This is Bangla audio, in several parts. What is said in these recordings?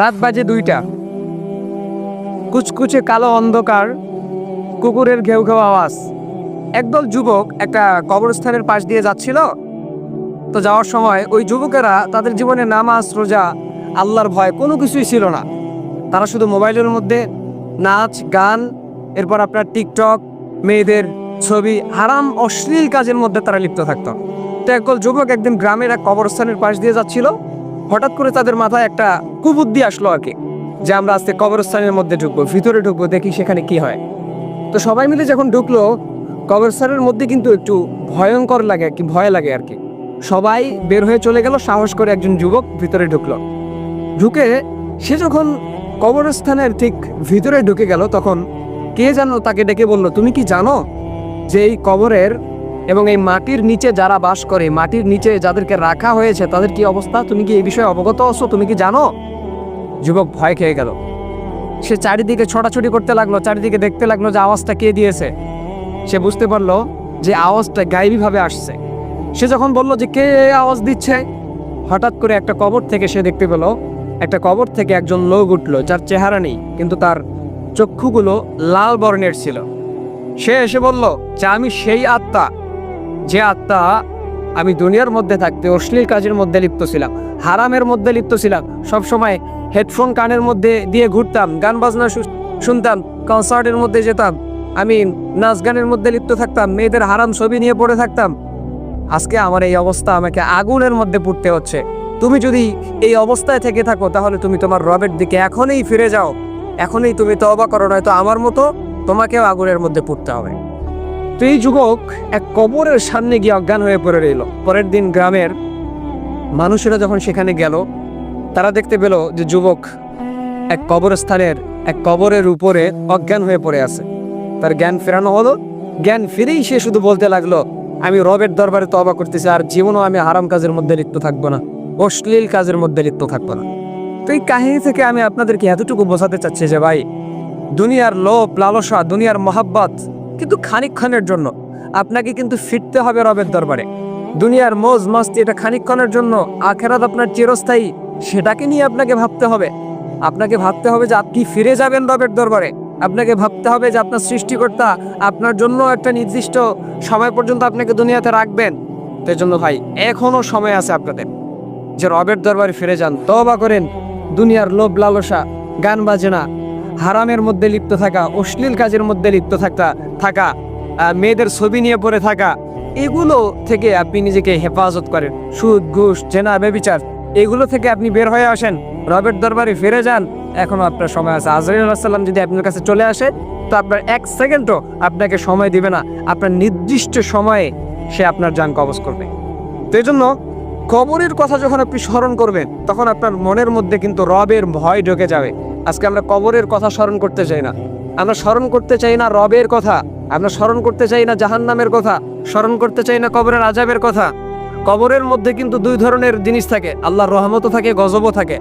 রাত বাজে 2টা। কুচকুচে কালো অন্ধকার, কুকুরের ঘেউ ঘেউ আওয়াজ। একদল যুবক একটা কবরস্থানের পাশ দিয়ে যাচ্ছিল। তো যাওয়ার সময় ওই যুবকেরা তাদের জীবনে নামাজ, রোজা, আল্লাহর ভয় কোনো কিছুই ছিল না। তারা শুধু মোবাইলের মধ্যে নাচ, গান, এরপর আপনার টিকটক, মেয়েদের ছবি, হারাম অশ্লীল কাজের মধ্যে তারা লিপ্ত থাকতো। তো একদল যুবক একদিন গ্রামের এক কবরস্থানের পাশ দিয়ে যাচ্ছিল। হঠাৎ করে তাদের মাথায় একটা কুবুদ্ধি আসলো আর কি, যে আমরা আজকে কবরস্থানের মধ্যে ঢুকবো, ভিতরে ঢুকবো, দেখি সেখানে কি হয়। তো সবাই মিলে যখন ঢুকলো, কবরস্থানের মধ্যে কিন্তু একটু ভয়ঙ্কর লাগে আর কি, ভয় লাগে আর কি। সবাই বের হয়ে চলে গেল, সাহস করে একজন যুবক ভিতরে ঢুকলো। ঢুকে সে যখন কবরস্থানের ঠিক ভিতরে ঢুকে গেল, তখন কে যেন তাকে ডেকে বলল, তুমি কি জানো যে এই কবরের এবং এই মাটির নিচে যারা বাস করে, মাটির নিচে যাদেরকে রাখা হয়েছে তাদের কি অবস্থা? তুমি কি এই বিষয়ে অবগত আছো? তুমি কি জানো? যুবক ভয় খেয়ে গেল। সে চারিদিকে ছোটাছুটি করতে লাগলো, চারিদিকে দেখতে লাগলো যে আওয়াজটা কে দিয়েছে। সে বুঝতে পারলো যে আওয়াজটা গায়েবীভাবে আসছে। সে যখন বলল যে কে আওয়াজ দিচ্ছে, হঠাৎ করে একটা কবর থেকে সে দেখতে পেল, একটা কবর থেকে একজন লোক উঠলো, যার চেহারা নেই কিন্তু তার চক্ষুগুলো লাল বর্ণের ছিল। সে এসে বলল যে আমি সেই আত্মা, যে আত্মা আমি দুনিয়ার মধ্যে থাকতে অশ্লীল কাজের মধ্যে লিপ্ত ছিলাম, হারামের মধ্যে লিপ্ত ছিলাম, সবসময় হেডফোন কানের মধ্যে দিয়ে ঘুরতাম, গান বাজনা শুনতাম, কনসার্টের মধ্যে যেতাম, আমি নাচ গানের মধ্যে লিপ্ত থাকতাম, মেয়েদের হারাম ছবি নিয়ে পড়ে থাকতাম। আজকে আমার এই অবস্থা, আমাকে আগুনের মধ্যে পড়তে হচ্ছে। তুমি যদি এই অবস্থায় থেকে থাকো, তাহলে তুমি তোমার রবের দিকে এখনই ফিরে যাও, এখনই তুমি তওবা করো, নয়তো আমার মতো তোমাকেও আগুনের মধ্যে পড়তে হবে। তো এই যুবক এক কবরের সামনে গিয়ে অজ্ঞান হয়ে পড়ে রইল। পরের দিন গ্রামের মানুষেরা যখন সেখানে গেল, তারা দেখতে পেল যে যুবক এক কবরস্থানের এক কবরের উপরে অজ্ঞান হয়ে পড়ে আছে। তার জ্ঞান ফেরানো হলো। জ্ঞান ফিরেই সে শুধু বলতে লাগলো, আমি রবের দরবারে তওবা করতেছি, আর জীবনও আমি হারাম কাজের মধ্যে লিপ্ত থাকবো না, অশ্লীল কাজের মধ্যে লিপ্ত থাকবো না। তো এই কাহিনী থেকে আমি আপনাদেরকে এতটুকু বোঝাতে চাচ্ছি যে ভাই, দুনিয়ার লোভ লালসা, দুনিয়ার মহাব্বত কিন্তু খানিকক্ষণের জন্য। আপনাকে কিন্তু ফিরতে হবে রবের দরবারে। দুনিয়ার মৌজ মস্তি এটা খানিকক্ষণের জন্য, আখেরাত আপনার চিরস্থায়ী, সেটাকে নিয়ে আপনাকে ভাবতে হবে। আপনাকে ভাবতে হবে যে আপনি ফিরে যাবেন রবের দরবারে। আপনাকে ভাবতে হবে যে আপনার সৃষ্টিকর্তা আপনার জন্য একটা নির্দিষ্ট সময় পর্যন্ত আপনাকে দুনিয়াতে রাখবেন। তো জন্য ভাই, এখনো সময় আছে আপনাদের যে রবের দরবারে ফিরে যান, তওবা করেন। দুনিয়ার লোভ লালসা, গান বাজনা, হারামের মধ্যে লিপ্ত থাকা, অশ্লীল কাজের মধ্যে লিপ্ত থাকা, মেয়েদের ছবি নিয়ে পড়ে থাকা, এগুলো থেকে আপনি নিজেকে হেফাজত করেন। সুদ, ঘুষ, জেনা, ব্যভিচার, এগুলো থেকে আপনি বের হয়ে আসেন, রবের দরবারে ফিরে যান। এখনো আপনার সময় আছে। আজরাইল আলাইহিস সালাম যদি আপনার কাছে চলে আসে, তো আপনার 1 সেকেন্ডও আপনাকে সময় দিবে না, আপনার নির্দিষ্ট সময়ে সে আপনার জান কবজ করবে। তো এই জন্য কবরের কথা যখন আপনি স্মরণ করবেন, তখন আপনার মনের মধ্যে কিন্তু রবের ভয় ঢুকে যাবে। আজকে আমরা কবরের কথা স্মরণ করতে চাই না। আমরা স্মরণ করতে চাই না রবের কথা, আমরা স্মরণ করতে চাই না জাহান্নামের কথা, স্মরণ করতে চাই না কবরের আযাবের কথা। কবরের মধ্যে কিন্তু 2 ধরনের জিনিস থাকে, আল্লাহর রহমতও থাকে, গজবও থাকে,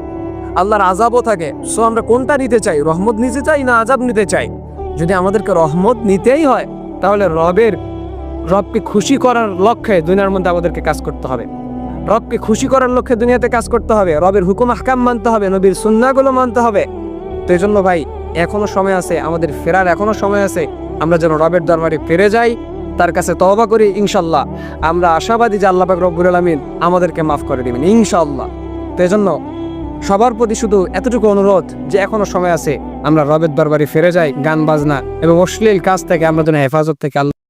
আল্লাহর আযাবও থাকে। সো আমরা কোনটা নিতে চাই? রহমত নিতে চাই না আযাব নিতে চাই? যদি আমাদেরকে রহমত নিতেই হয়, তাহলে রবকে খুশি করার লক্ষ্যে দুনিয়ার মধ্যে আমাদেরকে কাজ করতে হবে। রবকে খুশি করার লক্ষ্যে দুনিয়াতে কাজ করতে হবে, রবের হুকুম আহকাম মানতে হবে, নবীর সুন্নাহগুলো মানতে হবে। তো এই জন্য ভাই, এখনো সময় আছে, আমাদের ফেরার এখনো সময় আছে। আমরা যেন রবের দরবারে ফিরে যাই, তার কাছে তওবা করি। ইনশাল্লাহ আমরা আশাবাদী যে আল্লাহ পাক রব্বুল আলামিন আমাদেরকে মাফ করে দিবেন ইনশাল্লাহ। তো এই জন্য সবার প্রতি শুধু এতটুকু অনুরোধ যে এখনো সময় আছে, আমরা রবের দরবারে ফিরে যাই। গান বাজনা এবং অশ্লীল কাজ থেকে আমরা যেন হেফাজত থেকে আল্লাহ